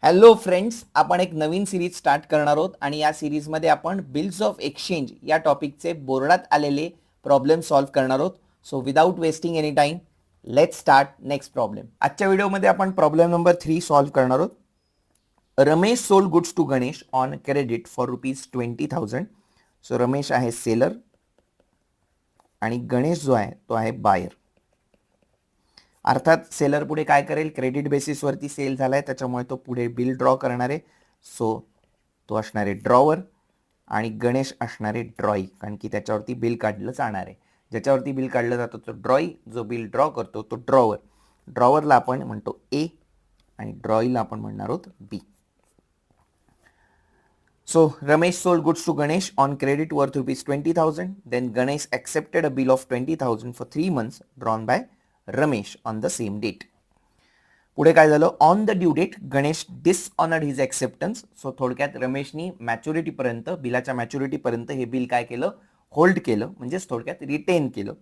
Hello friends, आपण एक नवीन series start करणार आहोत आणि या सिरीजमध्ये आपण बिल्स ऑफ एक्सचेंज या टॉपिकचे बोर्डात आलेले प्रॉब्लेम सॉल्व्ह करणार आहोत. So without wasting any time let's start next problem. आजच्या व्हिडिओमध्ये आपण प्रॉब्लेम नंबर 3 सॉल्व्ह करणार आहोत. Ramesh sold goods to Ganesh on credit for ₹20,000. So Ramesh आहे सेलर आणि गणेश जो आहे तो आहे बायर. अर्थात सेलर पुढे काय करेल, क्रेडिट बेसिसवरती सेल झालाय त्याच्यामुळे तो पुढे बिल ड्रॉ करणार आहे. सो तो असणार आहे ड्रॉवर आणि गणेश असणार आहे ड्रॉई, कारण की त्याच्यावरती बिल काढलं जाणार आहे. ज्याच्यावरती बिल काढलं जातं तो ड्रॉई, जो बिल ड्रॉ करतो तो ड्रॉवर. ड्रॉवरला आपण म्हणतो ए आणि ड्रॉईला आपण म्हणणार आहोत बी. So Ramesh sold goods to Ganesh on credit worth ₹20,000. Then Ganesh accepted a bill of 20,000 for 3 months drawn by Ramesh on the same date. पुढे काय झालं, on the due date Ganesh dishonoured his acceptance. So थोडक्यात रमेशनी maturity पर्यंत, बिलाच्या maturity पर्यंत हे bill काय केलं, होल्ड केलं, म्हणजेच थोडक्यात रिटेन केलं.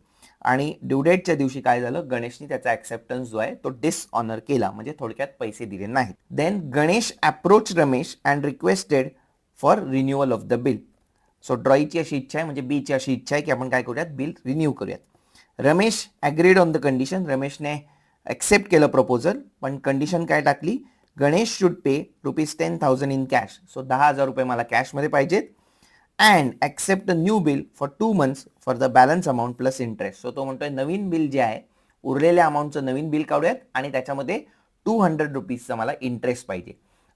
आणि ड्यू डेटच्या दिवशी काय झालं, गणेशनी त्याचा एक्सेप्टन्स जो आहे तो डिसऑनर केला, म्हणजे थोडक्यात पैसे दिले नाहीत. Then Ganesh approach Ramesh and requested for renewal of the bill. So ड्रॉईची अशी इच्छा आहे, म्हणजे बीची अशी इच्छा आहे की आपण काय करूयात, बिल रिन्यू करूयात. Ramesh agreed on the condition. रमेशने ॲक्सेप्ट केलं प्रपोजल, पण कंडिशन काय टाकली, Ganesh should pay ₹10,000 in cash. So 10,000 रुपये मला कॅशमध्ये पाहिजेत. And accept a new bill for 2 months for the balance amount plus interest. So तो म्हणतोय नवीन बिल जे आहे, उरलेल्या अमाऊंटचं नवीन बिल काढूयात आणि त्याच्यामध्ये ₹200चा मला इंटरेस्ट पाहिजे.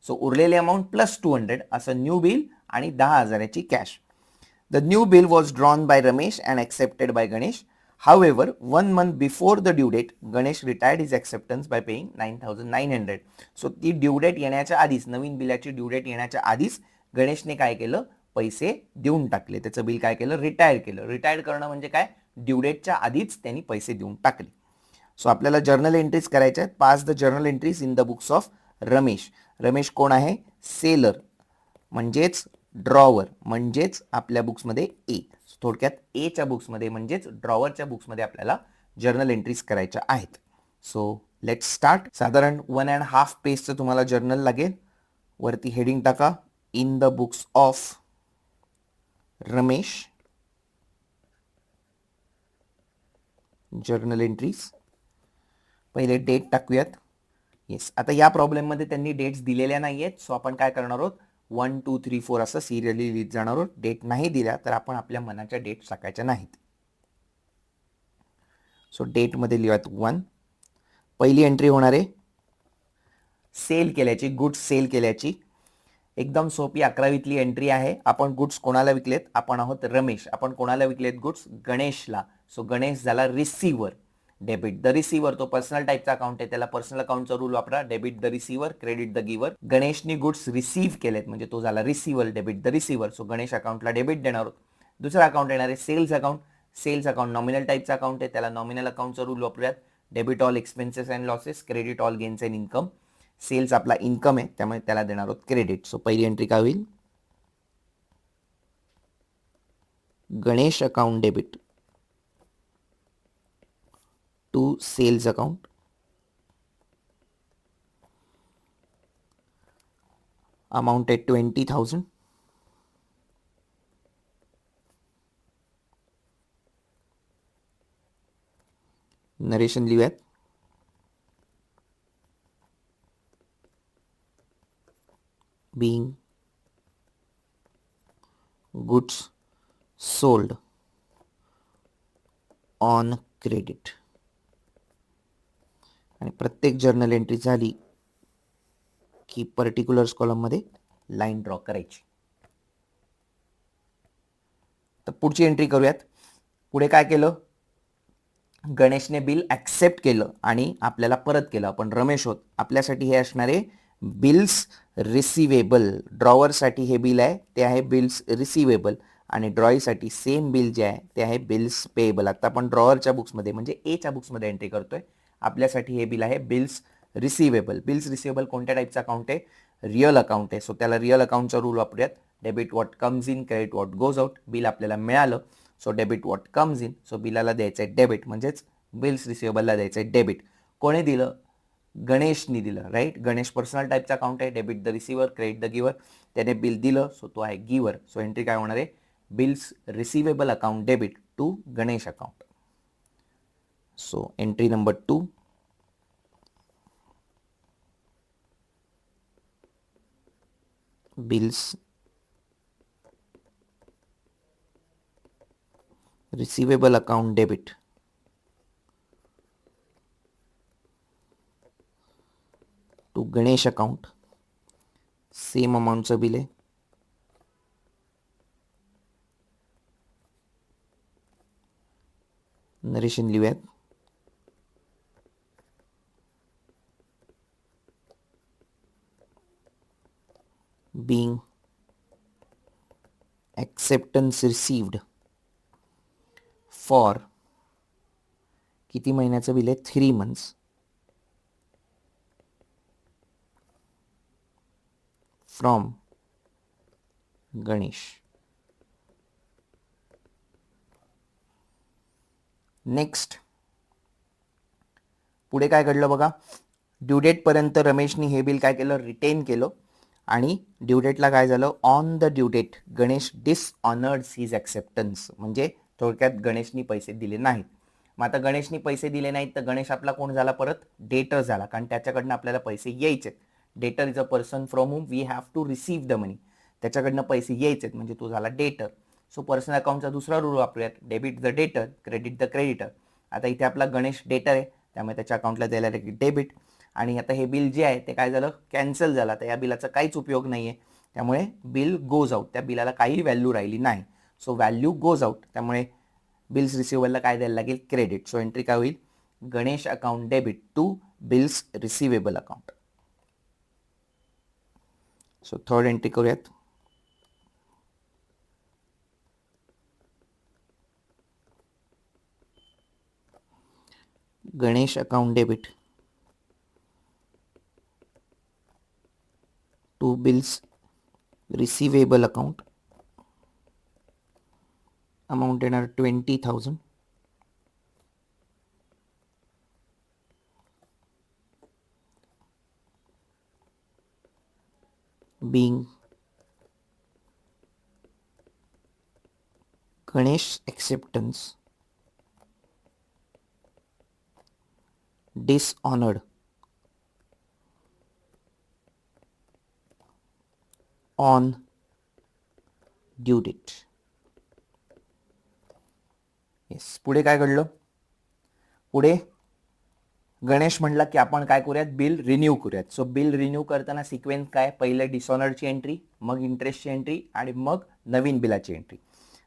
सो उरलेले अमाऊंट प्लस 200 असं न्यू बिल आणि 10,000ची cash. The new bill was drawn by Ramesh and accepted by Ganesh. However, 1 month before the due date, Ganesh retired his acceptance by paying 9,900. So ती ड्यू डेट येण्याच्या आधीच, नवीन बिलाची due date येण्याच्या आधीच गणेशने काय केलं, पैसे देऊन टाकले. त्याचं बिल काय केलं, रिटायर केलं. रिटायर करणं म्हणजे काय, ड्यू डेटच्या आधीच त्यांनी पैसे देऊन टाकले. सो आपल्याला जर्नल एंट्रीज करायच्या आहेत. Pass the journal entries in the books of Ramesh. Ramesh कोण आहे, सेलर म्हणजेच ड्रॉवर, म्हणजेच आपल्या बुक्समध्ये ए. थोडक्यात एच्या बुक्समध्ये म्हणजेच ड्रॉवरच्या बुक्समध्ये आपल्याला जर्नल एंट्रीज करायच्या आहेत. So let's start. साधारण 1.5 पेजचं तुम्हाला जर्नल लागेल. वरती हेडिंग टाका, in the books of Ramesh journal entries. पहिले डेट टाकूयात. येस, आता या प्रॉब्लेममध्ये त्यांनी डेट्स दिलेल्या नाही आहेत. सो आपण काय करणार आहोत, 1, 2, 3, 4 असं सिरियली लिहित जाणार आहोत. डेट नाही दिल्या तर आपण आपल्या मनाच्या डेट टाकायच्या नाहीत. सो डेटमध्ये लिहूयात 1. पहिली एंट्री होणार आहे सेल केल्याची, गुड्स सेल केल्याची. एकदम सोपी 11वीतली एंट्री आहे. आपण गुड्स कोणाला विकलेत, आपण आहोत रमेश. आपण कोणाला विकलेत गुड्स, गणेशला. सो गणेश झाला रिसिव्हर. डेबिट द रिसिव्हर, तो पर्सनल टाईपचा अकाउंट आहे, त्याला पर्सनल अकाउंटचा रूल वापरा. Debit the receiver, credit the giver. गणेशनी गुड्स रिसीव्ह केलेत म्हणजे तो झाला receiver, debit the receiver. So Ganesh अकाउंटला डेबिट देणार आहोत. दुसरा अकाउंट येणार आहे sales account. Sales account nominal टाईपचा अकाउंट आहे, त्याला नॉमिनल अकाउंटचा रूल वापरूयात. Debit all expenses and losses, credit all gains and income. Sales आपला इन्कम आहे त्यामुळे त्याला देणार आहोत क्रेडिट. सो पहिली एंट्री काय होईल, Ganesh account debit to sales account. Amount आहे 20,000. नरेशन लिहूयात. being goods sold on credit. आणि प्रत्येक जर्नल एंट्री झाली की पर्टिक्युलर्स कॉलममध्ये लाईन ड्रॉ करायची. तर पुढची एंट्री करूयात. पुढे काय केलं, गणेशने बिल ॲक्सेप्ट केलं आणि आपल्याला परत केलं. आपण रमेश होत, आपल्यासाठी हे असणारे बिल्स रिसिवेबल. ड्रॉवरसाठी हे बिल आहे ते आहे बिल्स रिसिवेबल आणि ड्रॉईसाठी सेम बिल जे आहे ते आहे बिल्स पेएबल. आता आपण ड्रॉवरच्या बुक्समध्ये म्हणजे एच्या बुक्समध्ये एंट्री करतोय. आपल्यासाठी हे बिल आहे बिल्स रिसिवेबल. बिल्स रिसिवेबल कोणत्या टाईपचं अकाउंट आहे, रिअल अकाउंट आहे. सो त्याला रिअल अकाउंटचा रूल वापरूयात. Debit what comes in, credit what goes out. Bill आपल्याला मिळालं, so debit what comes in. So बिलाला द्यायचं आहे डेबिट, म्हणजेच बिल्स रिसिवेबलला द्यायचं आहे डेबिट. कोणी दिलं, गणेशनी दिलं, राईट. गणेश पर्सनल टाईपचा अकाउंट आहे. Debit the receiver, credit the giver. त्याने बिल दिलं, सो तो आहे गिव्हर. सो एंट्री काय होणार आहे? Bills receivable account debit to Ganesh account. So entry number 2. bills receivable account debit to Ganesh account. Same अमाऊंटचं बिल आहे. नरेशन लिहूयात. being acceptance received for किती महिन्याचं बिल आहे? 3 months फ्रॉम गणेश. नेक्स्ट पुढे काय घडलं बघा. ड्यू डेट पर्यंत रमेशनी हे बिल काय केलं? रिटेन केलं. आणि ड्यू डेटला काय झालं? On the due date Ganesh dishonoured his acceptance. म्हणजे थोडक्यात गणेशनी पैसे दिले नाहीत. मग आता गणेशनी पैसे दिले नाहीत तर गणेश आपला कोण झाला? परत डेटर झाला, कारण त्याच्याकडनं आपल्याला पैसे यायचे. Debtor is a person from whom we have to receive the money. त्याच्याकडनं पैसे यायचेत म्हणजे तो झाला डेटर. सो पर्सनल अकाउंटचा दुसरा रूल वापरूयात, डेबिट द डेटर, क्रेडिट द क्रेडिटर. आता इथे आपला गणेश डेटर आहे, त्यामुळे त्याच्या अकाउंटला द्यायला लागेल डेबिट. आणि आता हे बिल जे आहे ते काय झालं? कॅन्सल झालं. तर या बिलाचा काहीच उपयोग नाही आहे, त्यामुळे बिल गोज आउट. त्या बिलाला काही व्हॅल्यू राहिली नाही. सो व्हॅल्यू गोज आउट, त्यामुळे बिल्स रिसिवेबलला काय द्यायला लागेल? क्रेडिट. सो एंट्री काय होईल? Ganesh account debit to bills receivable account. So third entry करूयात. Ganesh account debit to bills receivable account. Amount येणार 20,000. being Ganesh acceptance dishonored on due date. Yes. पुढे काय घडलं? पुढे गणेश म्हणला की आपण काय करूयात? बिल रिन्यू करूयात. सो बिल रिन्यू करताना सिक्वेन्स काय? पहिले डिसऑनर्डची एंट्री, मग इंटरेस्टची एंट्री आणि मग नवीन बिलाची एंट्री.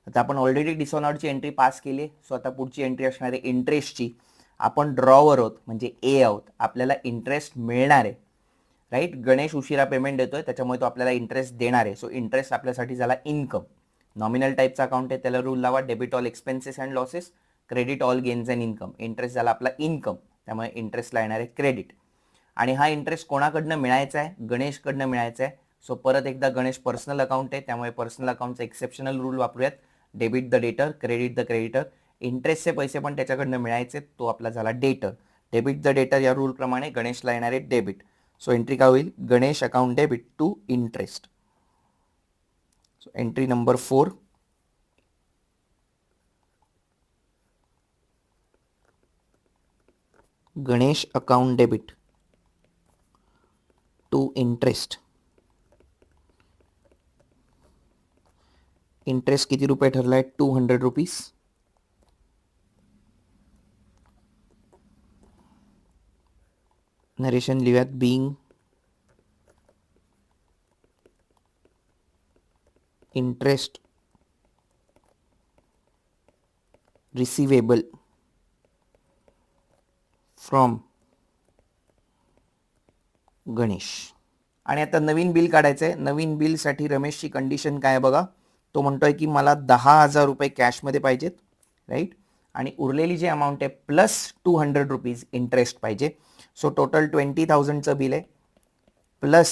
आता आपण ऑलरेडी डिसऑनर्डची एंट्री पास केली. सो आता पुढची एंट्री असणार आहे इंटरेस्टची. आपण ड्रॉवर आहोत म्हणजे ए आहोत, आपल्याला इंटरेस्ट मिळणार आहे, राईट. गणेश उशिरा पेमेंट देतोय त्याच्यामुळे तो आपल्याला इंटरेस्ट देणार आहे. सो इंटरेस्ट आपल्यासाठी झाला इन्कम. नॉमिनल टाईपचा अकाउंट आहे, त्याला रूल लावा, debit all expenses and losses, credit all gains and income. Interest झाला आपला इन्कम, त्यामुळे इंटरेस्टला येणार आहे क्रेडिट. आणि हा इंटरेस्ट कोणाकडनं मिळायचा आहे? गणेशकडनं मिळायचा आहे. सो परत एकदा गणेश पर्सनल अकाउंट आहे, त्यामुळे पर्सनल अकाउंटचा एक्सेप्शनल रूल वापरूयात, डेबिट द डेटर, क्रेडिट द क्रेडिटर. इंटरेस्टचे पैसे पण त्याच्याकडनं मिळायचे, तो आपला झाला डेटर. डेबिट द डेटर या रूल प्रमाणे गणेशला येणार आहे डेबिट. सो एंट्री काय होईल? Ganesh account debit to interest. So entry number 4. Ganesh account debit to interest. Interest किती रुपये ठरलाय? 200 रुपीज. नरेशन लिहूयात. Being interest receivable from Ganesh. आणि आता नवीन बिल काढायचं आहे. नवीन बिलसाठी रमेशची कंडिशन काय आहे बघा. तो म्हणतोय की मला 10,000 रुपये कॅशमध्ये पाहिजेत, राईट. आणि उरलेली जी अमाऊंट आहे प्लस 200 रुपीज इंटरेस्ट पाहिजे. सो टोटल 20,000चं बिल आहे, प्लस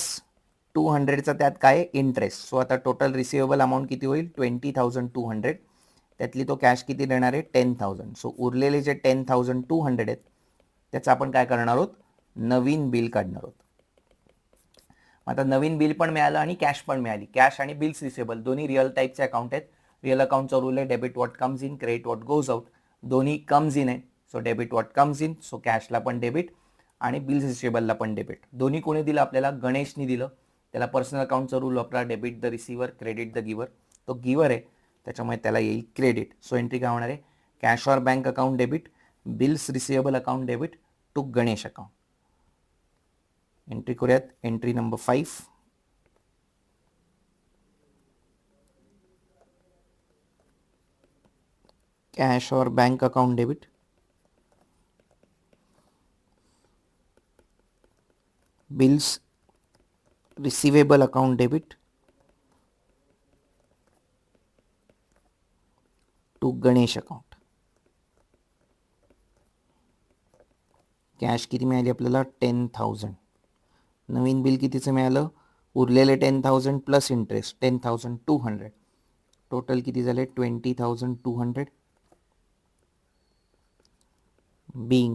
200चा त्यात काय? इंटरेस्ट. सो आता टोटल रिसिवेबल अमाऊंट किती होईल? 20,200. त्यातली तो कॅश किती देणार आहे? 10,000. सो उरलेले जे 10,200 आहेत त्याचं आपण काय करणार आहोत? नवीन बिल काढणार आहोत. आता नवीन बिल पण मिळालं आणि कॅश पण मिळाली. कॅश आणि बिल्स रिसिवेबल दोन्ही रिअल टाईपचे अकाउंट आहेत. रिअल अकाउंटचा रूल आहे debit what comes in, credit what goes out. दोन्ही कम्स इन आहे, so debit what comes in, so कॅशला पण डेबिट आणि बिल्स रिसिवेबलला पण डेबिट. दोन्ही कोणी दिलं आपल्याला? गणेशनी दिलं. त्याला पर्सनल अकाउंटचा रूल वापरा, debit the receiver, credit the giver. तो गिव्हर आहे त्याच्यामुळे त्याला येईल क्रेडिट. सो एंट्री काय होणार आहे? Cash or bank account debit, bills receivable account debit to Ganesh account. Entry करूयात. Entry number 5. कॅश और bank account debit bills receivable account debit to Ganesh account. Cash किती मिळाली आपल्याला? 10,000. नवीन बिल कितीचं मिळालं? उरलेले 10,000 प्लस इंटरेस्ट 10,200. टोटल किती झाले? 20,200. being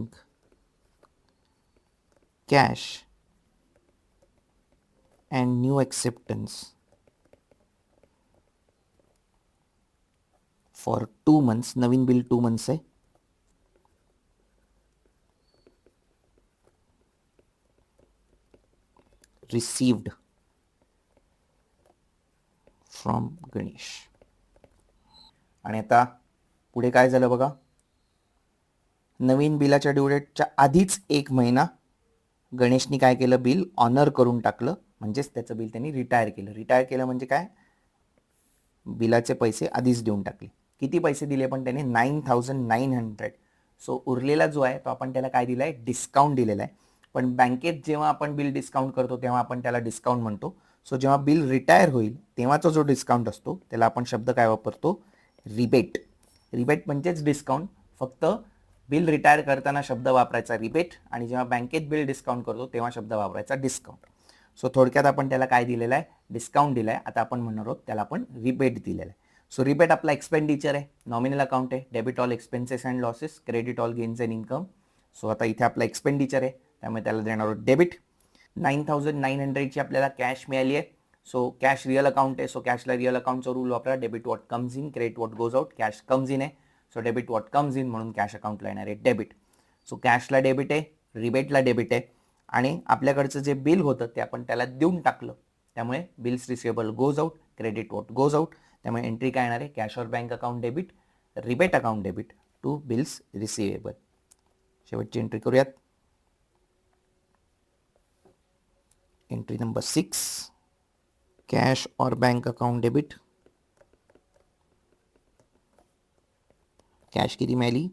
cash and new acceptance for 2 months. Naveen bill 2 months आहे. received from Ganesh. आणि आता पुढे काय झालं बघा. नवीन बिलाच्या ड्यू डेटच्या आधीच 1 महिना गणेशनी काय केलं? बिल ऑनर करून टाकलं, म्हणजेच त्याचं बिल त्यांनी रिटायर केलं. रिटायर केलं म्हणजे काय? बिलाचे पैसे आधीच देऊन टाकले. किती पैसे दिले पण त्याने? 9,900. सो उरलेला जो आहे तो आपण त्याला काय दिलाय? डिस्काउंट दिलेला आहे. पण बँकेत जेव्हा आपण बिल डिस्काउंट करतो तेव्हा आपण त्याला डिस्काउंट म्हणतो. सो जेव्हा बिल रिटायर होईल तेव्हाचा जो डिस्काउंट असतो त्याला आपण शब्द काय वापरतो? रिबेट. रिबेट म्हणजेच डिस्काउंट, फक्त बिल रिटायर करताना शब्द वापरायचा रिबेट आणि जेव्हा बँकेत बिल डिस्काउंट करतो तेव्हा शब्द वापरायचा डिस्काउंट. सो थोडक्यात आपण त्याला काय दिलेलं आहे? डिस्काउंट दिलाय. आता आपण म्हणणार आहोत त्याला आपण रिबेट दिलेलं आहे. सो रिबेट आपला एक्सपेंडिचर आहे, नॉमिनल अकाउंट आहे. Debit all expenses and losses, credit all gains and income. So आता इथे आपला एक्सपेंडिचर आहे त्यामुळे त्याला देणार आहोत डेबिट. 9,900ची आपल्याला कॅश मिळाली आहे. सो कॅश रिअल अकाउंट आहे, सो कॅशला रिअल अकाउंटचा रूल वापरा. Debit what comes in, credit what goes out. Cash comes in आहे, so debit what comes in, म्हणून कॅश अकाउंटला येणार आहे डेबिट. सो कॅशला डेबिट आहे, रिबेटला डेबिट आहे आणि आपल्याकडचं जे बिल होतं ते आपण त्याला देऊन टाकलं, त्यामुळे bills receivable goes out, credit what goes out. त्यामुळे एंट्री काय येणार आहे? कॅश और bank account debit, rebate account debit to bills receivable. शेवटची एंट्री करूयात. Entry number 6. कॅश और बँक अकाउंट डेबिट. कॅश किती मिळाली?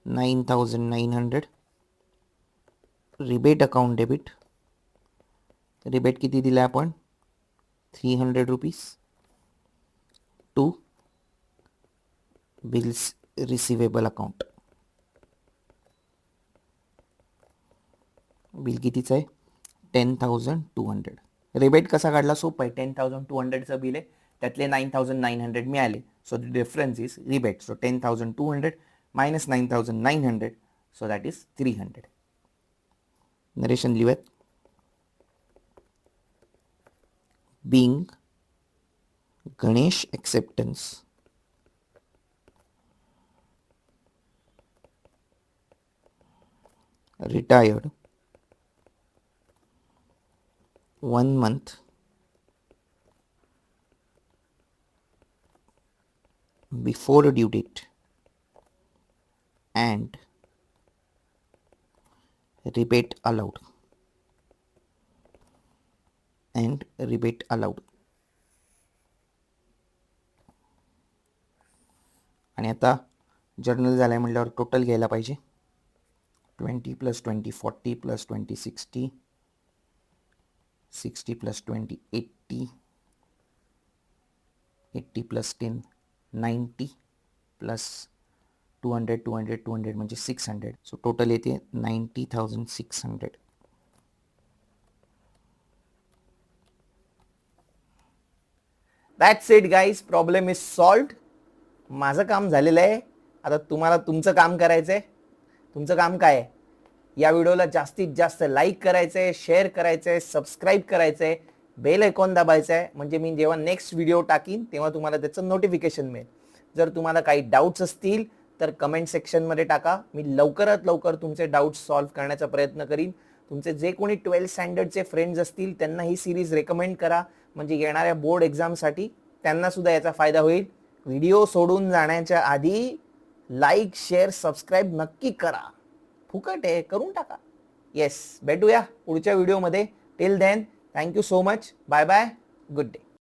9,900. Rebate account debit. रिबेट किती दिला आपण? 300 rupees to bills receivable account. Bill कितीचं आहे? 10,200. रिबेट कसा काढला? सोपं आहे. 10,200चं बिल आहे, त्यातले 9,900 मिळाले, so the difference is rebate. So 10,200 minus 9,900, so that is 300. Narration लिहूयात. being Ganesh acceptance retired 1 month before due date and rebate allowed. and rebate allowed. आणि आता जर्नल झालाय म्हटल्यावर टोटल घ्यायला पाहिजे. 20 + 20 40 + 20 60, 60 + 20 80, 80 + 10 90 प्लस 200 200 200 म्हणजे 600. सो टोटल येते 90,600. That's it guys, problem is solved. माझं काम झालेलं आहे. आता तुम्हाला तुमचं काम करायचं आहे. तुमचं काम काय आहे? या व्हिडिओला जास्तीत जास्त लाईक करायचंय, शेअर करायचंय, सबस्क्राईब करायचंय, बेल आयकॉन दाबायचा आहे, म्हणजे मी जेव्हा नेक्स्ट व्हिडिओ टाकीन तेव्हा तुम्हाला त्याचं नोटिफिकेशन मिळेल. जर तुम्हाला काही डाऊट्स असतील तर कमेंट सेक्शनमध्ये टाका. मी लवकरात लवकर तुमचे डाऊट्स सॉल्व्ह करण्याचा प्रयत्न करीन. तुमचे जे कोणी 12th स्टँडर्डचे फ्रेंड्स असतील त्यांना ही सिरीज रेकमेंड करा, म्हणजे येणाऱ्या बोर्ड एक्झामसाठी त्यांना सुद्धा याचा फायदा होईल. व्हिडिओ सोडून जाण्याच्या आधी लाईक, शेअर, सबस्क्राईब नक्की करा. फुकट आहे, करून टाका. येस, भेटूया पुढच्या व्हिडिओमध्ये. Till then, thank you so much. Bye bye. Good day.